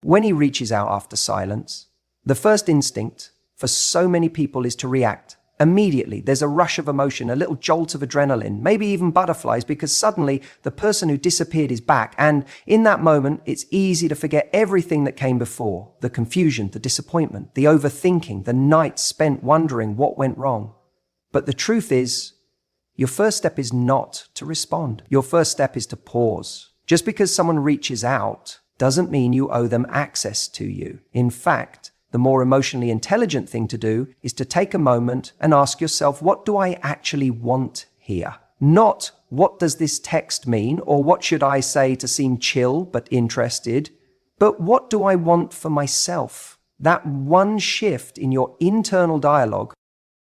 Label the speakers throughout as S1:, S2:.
S1: When he reaches out after silence, the first instinct for so many people is to react. Immediately, there's a rush of emotion, a little jolt of adrenaline, maybe even butterflies, because suddenly the person who disappeared is back. And in that moment, it's easy to forget everything that came before: the confusion, the disappointment, the overthinking, the nights spent wondering what went wrong. But the truth is, your first step is not to respond. Your first step is to pause. Just because someone reaches out doesn't mean you owe them access to you. In fact, the more emotionally intelligent thing to do is to take a moment and ask yourself, what do I actually want here? Not what does this text mean, or what should I say to seem chill but interested, but what do I want for myself? That one shift in your internal dialogue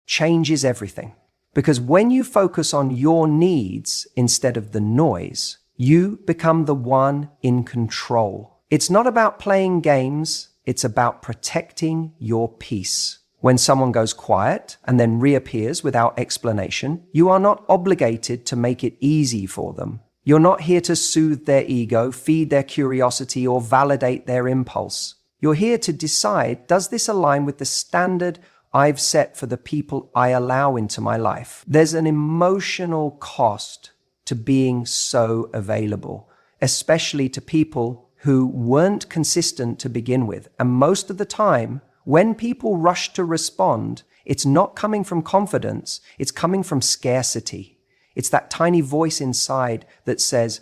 S1: changes everything. Because when you focus on your needs instead of the noise, you become the one in control. It's not about playing games. It's about protecting your peace. When someone goes quiet and then reappears without explanation, you are not obligated to make it easy for them. You're not here to soothe their ego, feed their curiosity, or validate their impulse. You're here to decide, does this align with the standard I've set for the people I allow into my life? There's an emotional cost to being so available, especially to people who weren't consistent to begin with. And most of the time, when people rush to respond, it's not coming from confidence, it's coming from scarcity. It's that tiny voice inside that says,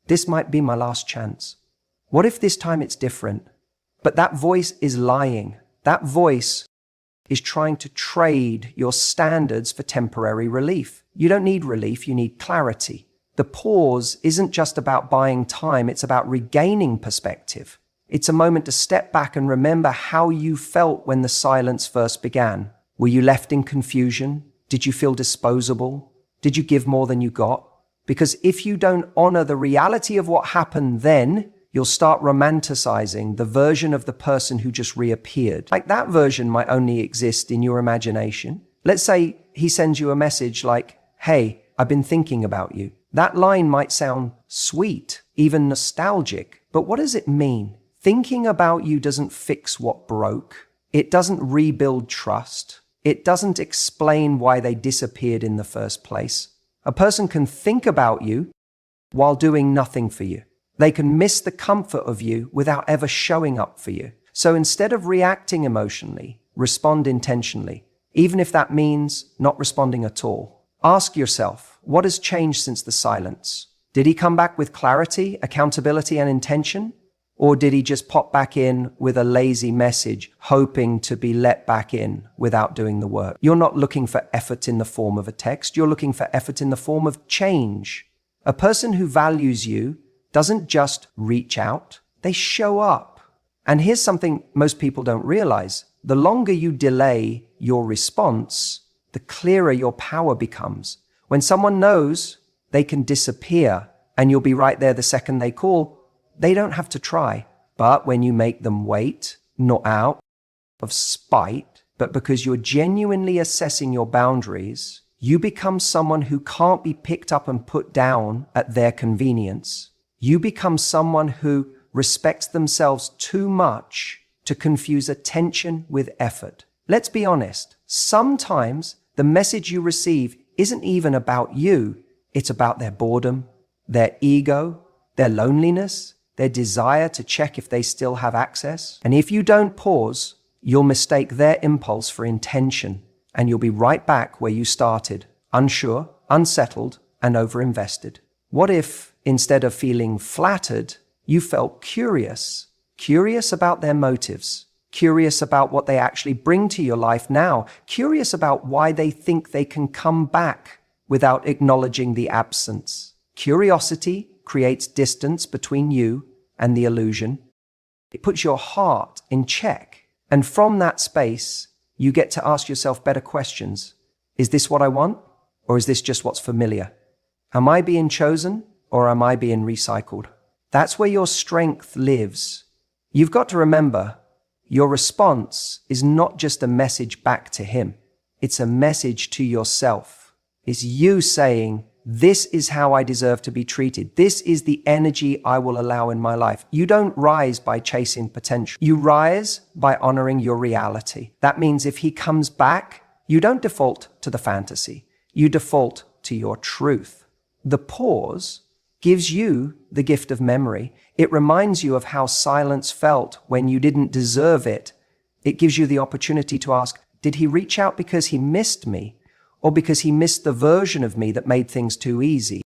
S1: this might be my last chance. What if this time it's different? But that voice is lying. That voice is trying to trade your standards for temporary relief. You don't need relief, you need clarity. The pause isn't just about buying time, it's about regaining perspective. It's a moment to step back and remember how you felt when the silence first began. Were you left in confusion? Did you feel disposable? Did you give more than you got? Because if you don't honor the reality of what happened then, you'll start romanticizing the version of the person who just reappeared. Like that version might only exist in your imagination. Let's say he sends you a message like, hey, I've been thinking about you. That line might sound sweet, even nostalgic, but what does it mean? Thinking about you doesn't fix what broke. It doesn't rebuild trust. It doesn't explain why they disappeared in the first place. A person can think about you while doing nothing for you. They can miss the comfort of you without ever showing up for you. So instead of reacting emotionally, respond intentionally, even if that means not responding at all. Ask yourself, what has changed since the silence? Did he come back with clarity, accountability, and intention? Or did he just pop back in with a lazy message, hoping to be let back in without doing the work? You're not looking for effort in the form of a text. You're looking for effort in the form of change. A person who values you doesn't just reach out, they show up. And here's something most people don't realize. The longer you delay your response, the clearer your power becomes. When someone knows they can disappear and you'll be right there the second they call, they don't have to try. But when you make them wait, not out of spite, but because you're genuinely assessing your boundaries, you become someone who can't be picked up and put down at their convenience. You become someone who respects themselves too much to confuse attention with effort. Let's be honest. Sometimes the message you receive isn't even about you. It's about their boredom, their ego, their loneliness, their desire to check if they still have access. And if you don't pause, you'll mistake their impulse for intention, and you'll be right back where you started, unsure, unsettled, and overinvested. What if, instead of feeling flattered, you felt curious about their motives, curious about what they actually bring to your life now, curious about why they think they can come back without acknowledging the absence? Curiosity creates distance between you and the illusion. It puts your heart in check. And from that space, you get to ask yourself better questions. Is this what I want? Or is this just what's familiar? Am I being chosen or am I being recycled? That's where your strength lives. You've got to remember, your response is not just a message back to him. It's a message to yourself. It's you saying, This is how I deserve to be treated. This is the energy I will allow in my life. You don't rise by chasing potential. You rise by honoring your reality. That means if he comes back, you don't default to the fantasy. You default to your truth. The pause gives you the gift of memory. It reminds you of how silence felt when you didn't deserve it. It gives you the opportunity to ask, did he reach out because he missed me, or because he missed the version of me that made things too easy?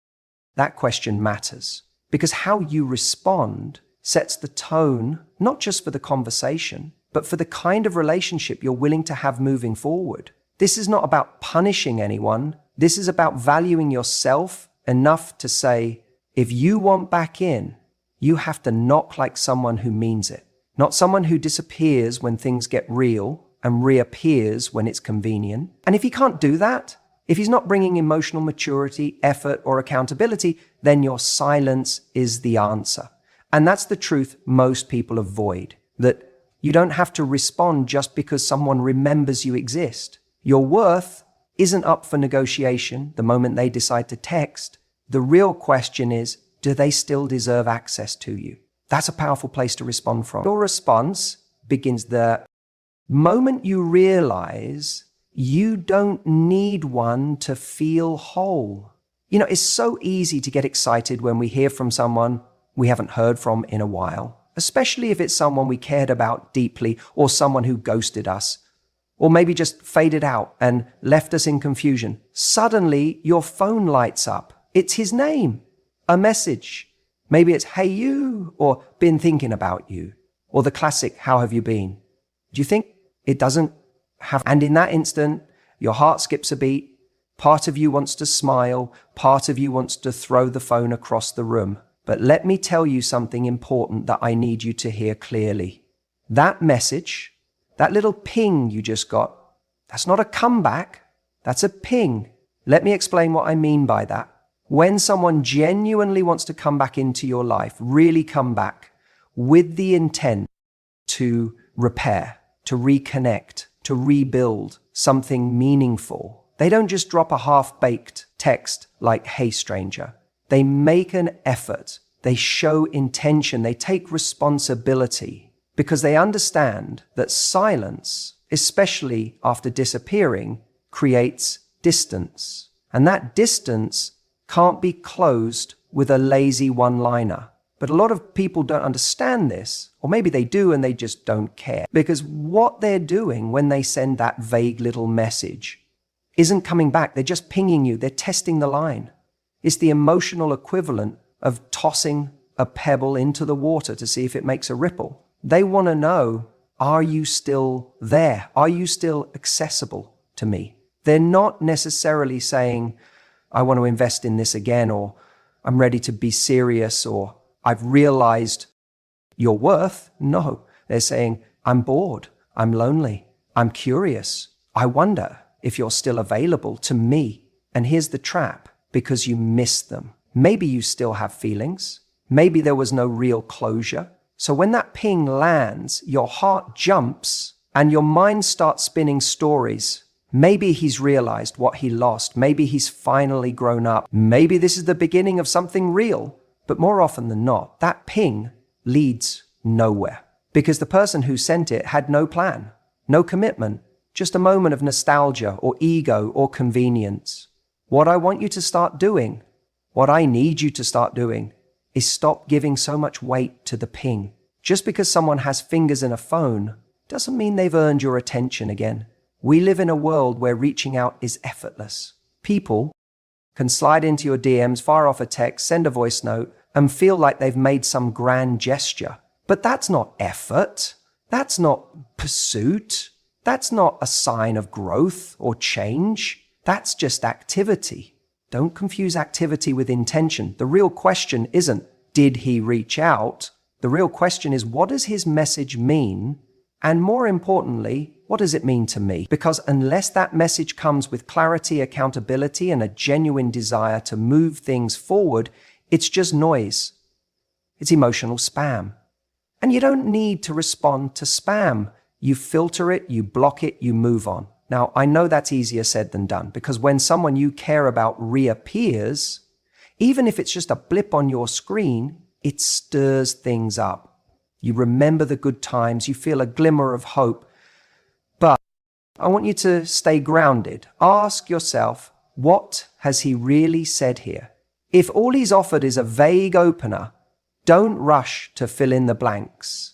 S1: That question matters, because how you respond sets the tone, not just for the conversation, but for the kind of relationship you're willing to have moving forward. This is not about punishing anyone. This is about valuing yourself enough to say, if you want back in, you have to knock like someone who means it, not someone who disappears when things get real and reappears when it's convenient. And if he can't do that, if he's not bringing emotional maturity, effort, or accountability, then your silence is the answer. And that's the truth most people avoid, that you don't have to respond just because someone remembers you exist. Your worth isn't up for negotiation the moment they decide to text. The real question is, do they still deserve access to you? That's a powerful place to respond from. Your response begins the moment you realize you don't need one to feel whole. It's so easy to get excited when we hear from someone we haven't heard from in a while, especially if it's someone we cared about deeply, or someone who ghosted us, or maybe just faded out and left us in confusion. Suddenly, your phone lights up. It's his name, a message. Maybe it's, hey you, or been thinking about you, or the classic, how have you been? Do you think it doesn't have? And in that instant, your heart skips a beat. Part of you wants to smile. Part of you wants to throw the phone across the room. But let me tell you something important that I need you to hear clearly. That message, that little ping you just got, that's not a comeback. That's a ping. Let me explain what I mean by that. When someone genuinely wants to come back into your life, really come back with the intent to repair, to reconnect, to rebuild something meaningful, they don't just drop a half-baked text like, hey stranger. They make an effort. They show intention. They take responsibility because they understand that silence, especially after disappearing, creates distance. And that distance can't be closed with a lazy one-liner. But a lot of people don't understand this, or maybe they do and they just don't care. Because what they're doing when they send that vague little message isn't coming back. They're just pinging you. They're testing the line. It's the emotional equivalent of tossing a pebble into the water to see if it makes a ripple. They want to know, are you still there? Are you still accessible to me? They're not necessarily saying, I want to invest in this again, or I'm ready to be serious, or I've realized your worth. No, they're saying, I'm bored, I'm lonely, I'm curious. I wonder if you're still available to me. And here's the trap, because you missed them. Maybe you still have feelings. Maybe there was no real closure. So when that ping lands, your heart jumps and your mind starts spinning stories. Maybe he's realized what he lost. Maybe he's finally grown up. Maybe this is the beginning of something real. But more often than not, that ping leads nowhere because the person who sent it had no plan, no commitment, just a moment of nostalgia or ego or convenience. What I want you to start doing, what I need you to start doing, is stop giving so much weight to the ping. Just because someone has fingers in a phone doesn't mean they've earned your attention again. We live in a world where reaching out is effortless. People can slide into your DMs, fire off a text, send a voice note, and feel like they've made some grand gesture. But that's not effort. That's not pursuit. That's not a sign of growth or change. That's just activity. Don't confuse activity with intention. The real question isn't, did he reach out? The real question is, what does his message mean? And more importantly, what does it mean to me? Because unless that message comes with clarity, accountability, and a genuine desire to move things forward, it's just noise. It's emotional spam. And you don't need to respond to spam. You filter it, you block it, you move on. Now, I know that's easier said than done, because when someone you care about reappears, even if it's just a blip on your screen, it stirs things up. You remember the good times, you feel a glimmer of hope. But I want you to stay grounded. Ask yourself, what has he really said here? If all he's offered is a vague opener, don't rush to fill in the blanks.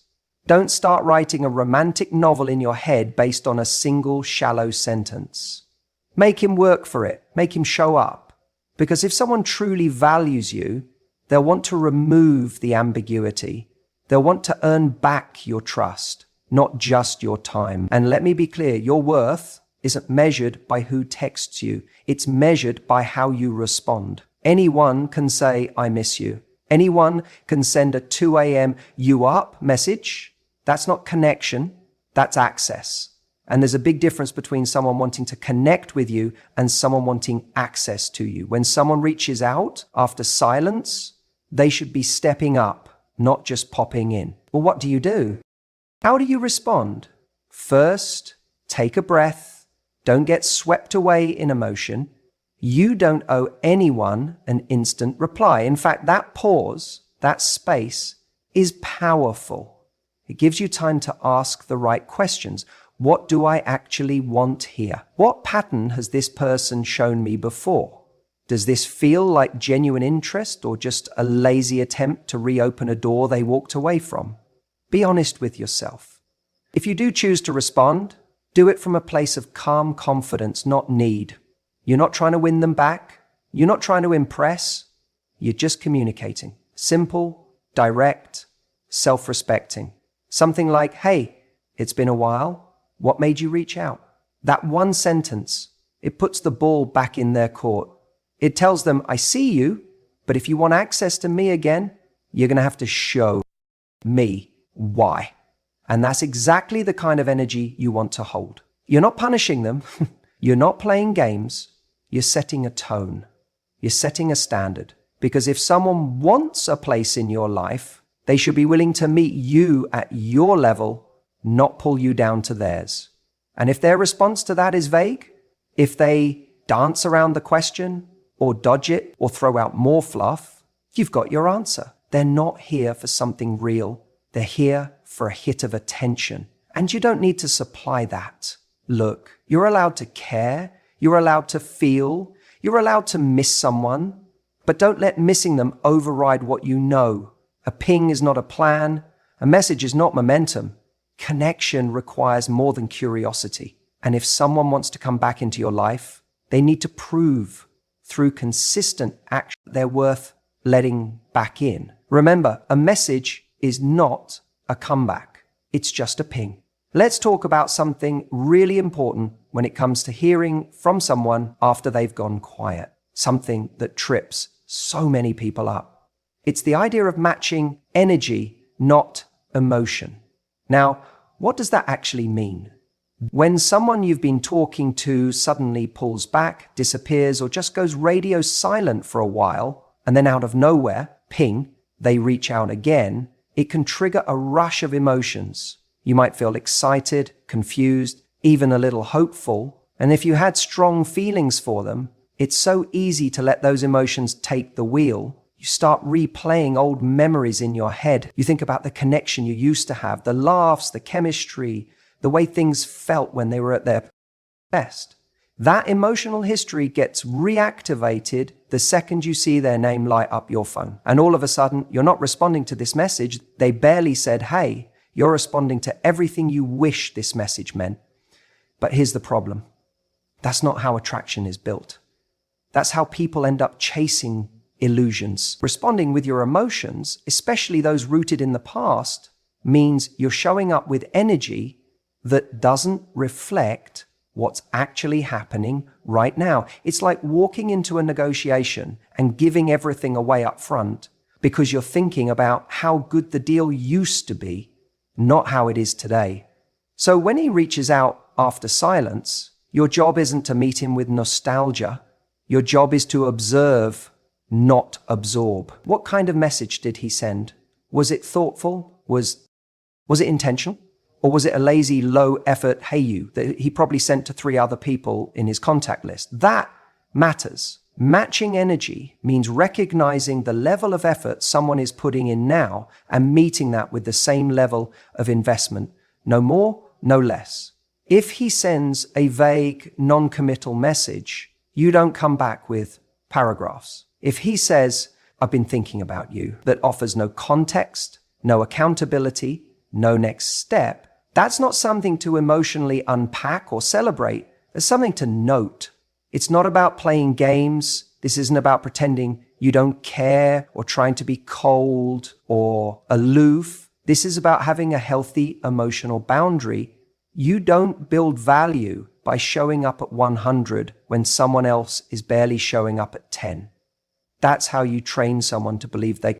S1: Don't start writing a romantic novel in your head based on a single shallow sentence. Make him work for it. Make him show up. Because if someone truly values you, they'll want to remove the ambiguity. They'll want to earn back your trust, not just your time. And let me be clear, your worth isn't measured by who texts you. It's measured by how you respond. Anyone can say, I miss you. Anyone can send a 2 a.m. you up message. That's not connection, that's access. And there's a big difference between someone wanting to connect with you and someone wanting access to you. When someone reaches out after silence, they should be stepping up, not just popping in. Well, what do? How do you respond? First, take a breath. Don't get swept away in emotion. You don't owe anyone an instant reply. In fact, that pause, that space, is powerful. It gives you time to ask the right questions. What do I actually want here? What pattern has this person shown me before? Does this feel like genuine interest or just a lazy attempt to reopen a door they walked away from? Be honest with yourself. If you do choose to respond, do it from a place of calm confidence, not need. You're not trying to win them back. You're not trying to impress. You're just communicating. Simple, direct, self-respecting. Something like, hey, it's been a while. What made you reach out? That one sentence, it puts the ball back in their court. It tells them, I see you, but if you want access to me again, you're going to have to show me why. And that's exactly the kind of energy you want to hold. You're not punishing them. You're not playing games. You're setting a tone. You're setting a standard. Because if someone wants a place in your life, they should be willing to meet you at your level, not pull you down to theirs. And if their response to that is vague, if they dance around the question or dodge it or throw out more fluff, you've got your answer. They're not here for something real. They're here for a hit of attention. And you don't need to supply that. Look, you're allowed to care. You're allowed to feel. You're allowed to miss someone. But don't let missing them override what you know. A ping is not a plan. A message is not momentum. Connection requires more than curiosity. And if someone wants to come back into your life, they need to prove through consistent action they're worth letting back in. Remember, a message is not a comeback. It's just a ping. Let's talk about something really important when it comes to hearing from someone after they've gone quiet. Something that trips so many people up. It's the idea of matching energy, not emotion. Now, what does that actually mean? When someone you've been talking to suddenly pulls back, disappears, or just goes radio silent for a while, and then out of nowhere, ping, they reach out again, it can trigger a rush of emotions. You might feel excited, confused, even a little hopeful. And if you had strong feelings for them, it's so easy to let those emotions take the wheel. You start replaying old memories in your head. You think about the connection you used to have, the laughs, the chemistry, the way things felt when they were at their best. That emotional history gets reactivated the second you see their name light up your phone. And all of a sudden, you're not responding to this message. They barely said, hey, you're responding to everything you wish this message meant. But here's the problem. That's not how attraction is built. That's how people end up chasing illusions. Responding with your emotions, especially those rooted in the past, means you're showing up with energy that doesn't reflect what's actually happening right now. It's like walking into a negotiation and giving everything away up front because you're thinking about how good the deal used to be, not how it is today. So when he reaches out after silence, your job isn't to meet him with nostalgia. Your job is to observe, not absorb. What kind of message did he send? Was it thoughtful? Was it intentional? Or was it a lazy, low effort, hey you, that he probably sent to 3 other people in his contact list? That matters. Matching energy means recognizing the level of effort someone is putting in now and meeting that with the same level of investment. No more, no less. If he sends a vague, non-committal message, you don't come back with paragraphs. If he says, I've been thinking about you, that offers no context, no accountability, no next step, that's not something to emotionally unpack or celebrate. It's something to note. It's not about playing games. This isn't about pretending you don't care or trying to be cold or aloof. This is about having a healthy emotional boundary. You don't build value by showing up at 100 when someone else is barely showing up at 10. That's how you train someone to believe they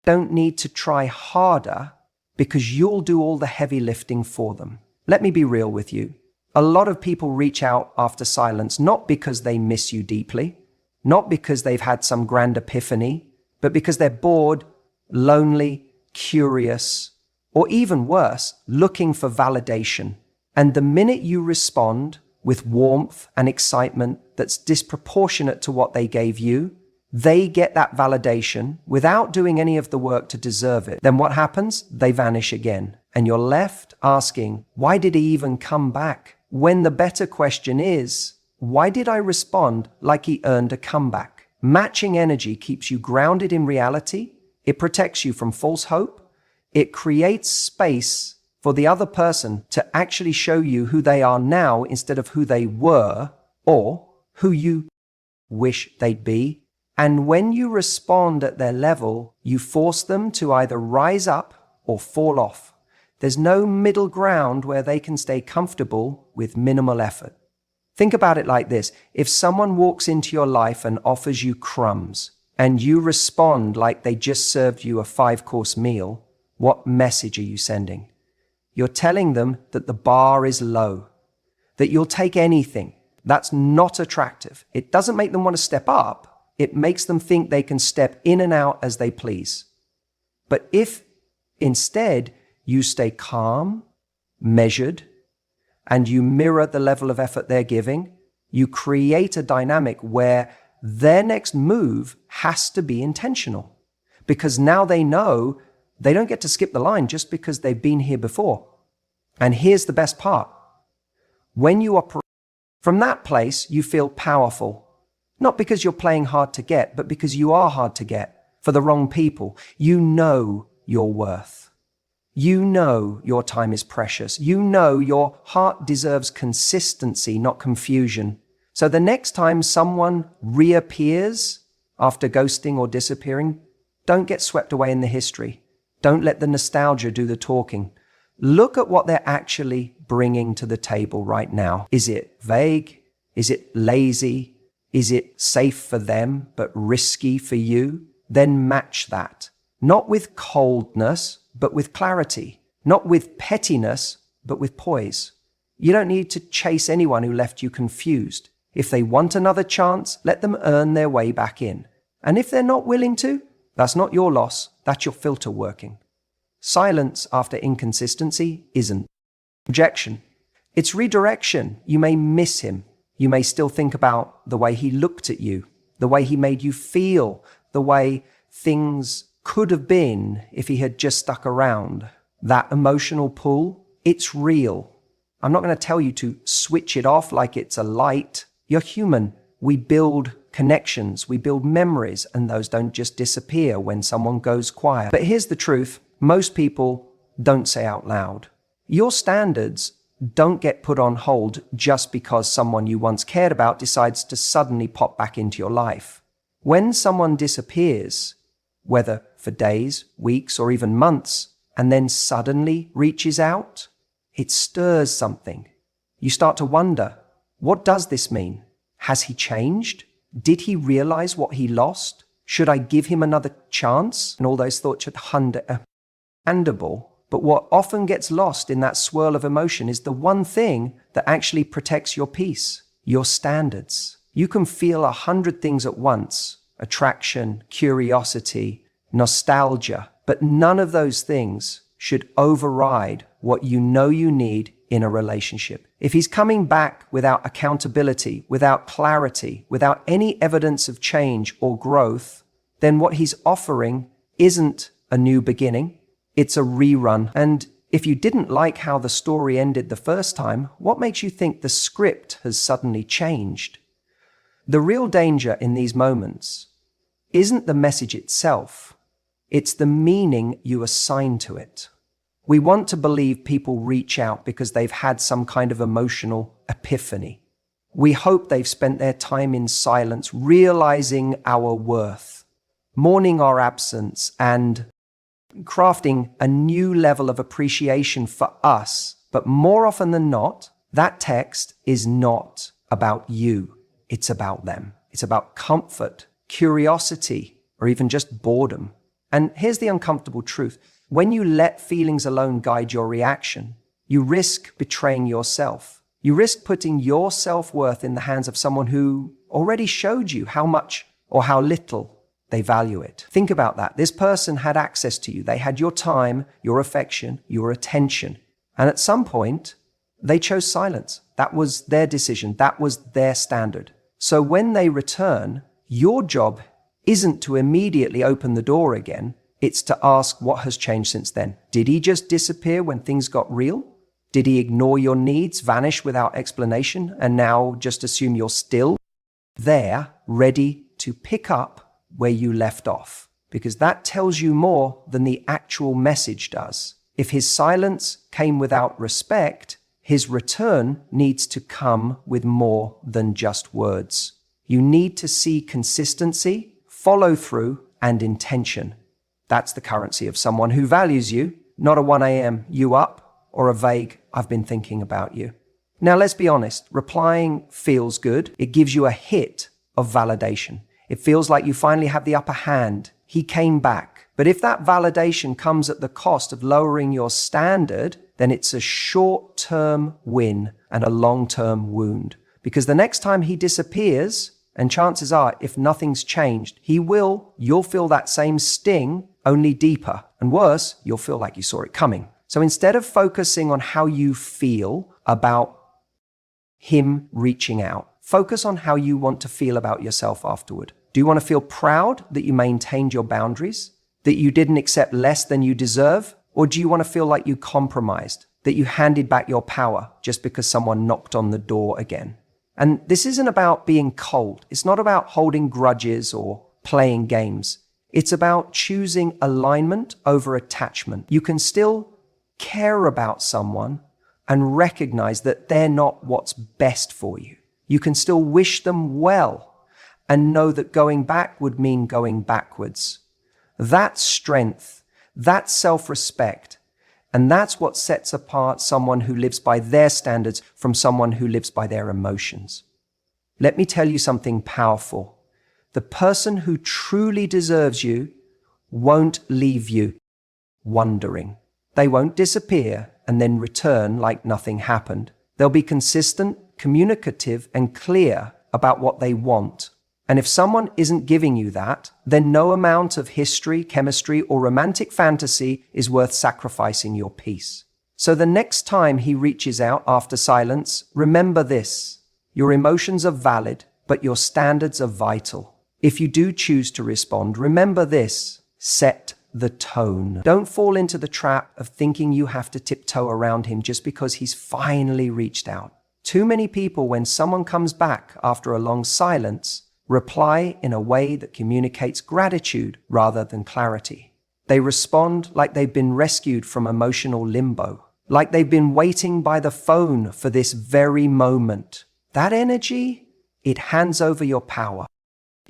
S1: don't need to try harder because you'll do all the heavy lifting for them. Let me be real with you. A lot of people reach out after silence, not because they miss you deeply, not because they've had some grand epiphany, but because they're bored, lonely, curious, or even worse, looking for validation. And the minute you respond with warmth and excitement that's disproportionate to what they gave you, they get that validation without doing any of the work to deserve it. Then what happens? They vanish again. And you're left asking, why did he even come back? When the better question is, why did I respond like he earned a comeback? Matching energy keeps you grounded in reality. It protects you from false hope. It creates space for the other person to actually show you who they are now instead of who they were or who you wish they'd be. And when you respond at their level, you force them to either rise up or fall off. There's no middle ground where they can stay comfortable with minimal effort. Think about it like this. If someone walks into your life and offers you crumbs, and you respond like they just served you a 5-course meal, what message are you sending? You're telling them that the bar is low, that you'll take anything. That's not attractive. It doesn't make them want to step up. It makes them think they can step in and out as they please. But if instead you stay calm, measured, and you mirror the level of effort they're giving, you create a dynamic where their next move has to be intentional. Because now they know they don't get to skip the line just because they've been here before. And here's the best part. When you operate from that place, you feel powerful. Not because you're playing hard to get, but because you are hard to get for the wrong people. You know your worth. You know your time is precious. You know your heart deserves consistency, not confusion. So the next time someone reappears after ghosting or disappearing, don't get swept away in the history. Don't let the nostalgia do the talking. Look at what they're actually bringing to the table right now. Is it vague? Is it lazy? Is it safe for them, but risky for you? Then match that. Not with coldness, but with clarity. Not with pettiness, but with poise. You don't need to chase anyone who left you confused. If they want another chance, let them earn their way back in. And if they're not willing to, that's not your loss. That's your filter working. Silence after inconsistency isn't rejection. It's redirection. You may miss him. You may still think about the way he looked at you, the way he made you feel, the way things could have been if he had just stuck around. That emotional pull, it's real. I'm not going to tell you to switch it off like it's a light. You're human. We build connections, we build memories, and those don't just disappear when someone goes quiet. But here's the truth. Most people don't say out loud. Your standards don't get put on hold just because someone you once cared about decides to suddenly pop back into your life. When someone disappears, whether for days, weeks, or even months, and then suddenly reaches out, it stirs something. You start to wonder, what does this mean? Has he changed? Did he realize what he lost? Should I give him another chance? And all those thoughts are understandable. But what often gets lost in that swirl of emotion is the one thing that actually protects your peace, your standards. You can feel 100 things at once, attraction, curiosity, nostalgia, but none of those things should override what you know you need in a relationship. If he's coming back without accountability, without clarity, without any evidence of change or growth, then what he's offering isn't a new beginning, it's a rerun. And if you didn't like how the story ended the first time, what makes you think the script has suddenly changed? The real danger in these moments isn't the message itself, it's the meaning you assign to it. We want to believe people reach out because they've had some kind of emotional epiphany. We hope they've spent their time in silence, realizing our worth, mourning our absence, and crafting a new level of appreciation for us. But more often than not, that text is not about you. It's about them. It's about comfort, curiosity, or even just boredom. And here's the uncomfortable truth. When you let feelings alone guide your reaction, you risk betraying yourself. You risk putting your self-worth in the hands of someone who already showed you how much or how little they value it. Think about that. This person had access to you. They had your time, your affection, your attention. And at some point, they chose silence. That was their decision. That was their standard. So when they return, your job isn't to immediately open the door again. It's to ask what has changed since then. Did he just disappear when things got real? Did he ignore your needs, vanish without explanation, and now just assume you're still there, ready to pick up where you left off? Because that tells you more than the actual message does. If his silence came without respect, his return needs to come with more than just words. You need to see consistency, follow through, and intention. That's the currency of someone who values you, not a 1 a.m. you up or a vague I've been thinking about you. Now let's be honest, replying feels good. It gives you a hit of validation. It feels like you finally have the upper hand. He came back. But if that validation comes at the cost of lowering your standard, then it's a short-term win and a long-term wound. Because the next time he disappears, and chances are, if nothing's changed, you'll feel that same sting, only deeper. And worse, you'll feel like you saw it coming. So instead of focusing on how you feel about him reaching out, focus on how you want to feel about yourself afterward. Do you want to feel proud that you maintained your boundaries, that you didn't accept less than you deserve? Or do you want to feel like you compromised, that you handed back your power just because someone knocked on the door again? And this isn't about being cold. It's not about holding grudges or playing games. It's about choosing alignment over attachment. You can still care about someone and recognize that they're not what's best for you. You can still wish them well and know that going back would mean going backwards. That's strength. That's self-respect. And that's what sets apart someone who lives by their standards from someone who lives by their emotions. Let me tell you something powerful. The person who truly deserves you won't leave you wondering. They won't disappear and then return like nothing happened. They'll be consistent, communicative, and clear about what they want. And if someone isn't giving you that, then no amount of history, chemistry, or romantic fantasy is worth sacrificing your peace. So the next time he reaches out after silence, remember this. Your emotions are valid, but your standards are vital. If you do choose to respond, remember this. Set the tone. Don't fall into the trap of thinking you have to tiptoe around him just because he's finally reached out. Too many people, when someone comes back after a long silence, reply in a way that communicates gratitude rather than clarity. They respond like they've been rescued from emotional limbo, like they've been waiting by the phone for this very moment. That energy, it hands over your power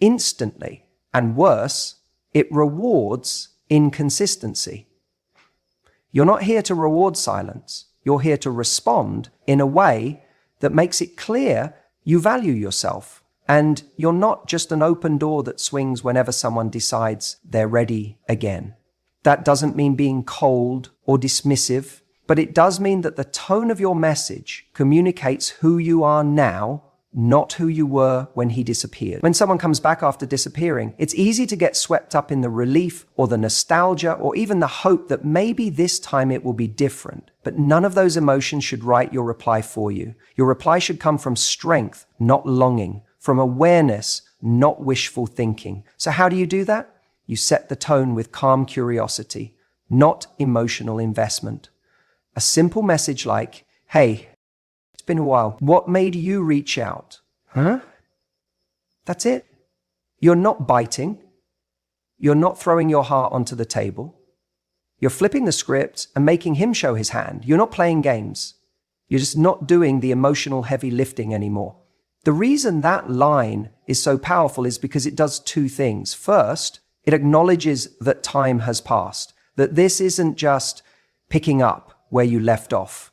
S1: instantly. And worse, it rewards inconsistency. You're not here to reward silence. You're here to respond in a way that makes it clear you value yourself. And you're not just an open door that swings whenever someone decides they're ready again. That doesn't mean being cold or dismissive, but it does mean that the tone of your message communicates who you are now not who you were when he disappeared. When someone comes back after disappearing, it's easy to get swept up in the relief or the nostalgia or even the hope that maybe this time it will be different. But none of those emotions should write your reply for you. Your reply should come from strength, not longing, from awareness, not wishful thinking. So how do you do that? You set the tone with calm curiosity, not emotional investment. A simple message like, hey, it's been a while. What made you reach out? Huh? That's it. You're not biting. You're not throwing your heart onto the table. You're flipping the script and making him show his hand. You're not playing games. You're just not doing the emotional heavy lifting anymore. The reason that line is so powerful is because it does two things. First, it acknowledges that time has passed, that this isn't just picking up where you left off,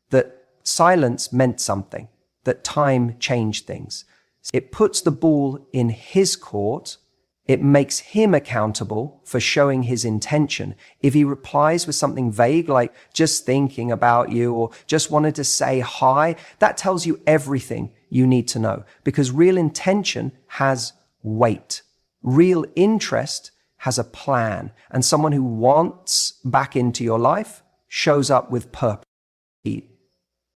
S1: that silence meant something, that time changed things. It puts the ball in his court. It makes him accountable for showing his intention. If he replies with something vague like just thinking about you or just wanted to say hi, that tells you everything you need to know, because real intention has weight. Real interest has a plan, and someone who wants back into your life shows up with purpose.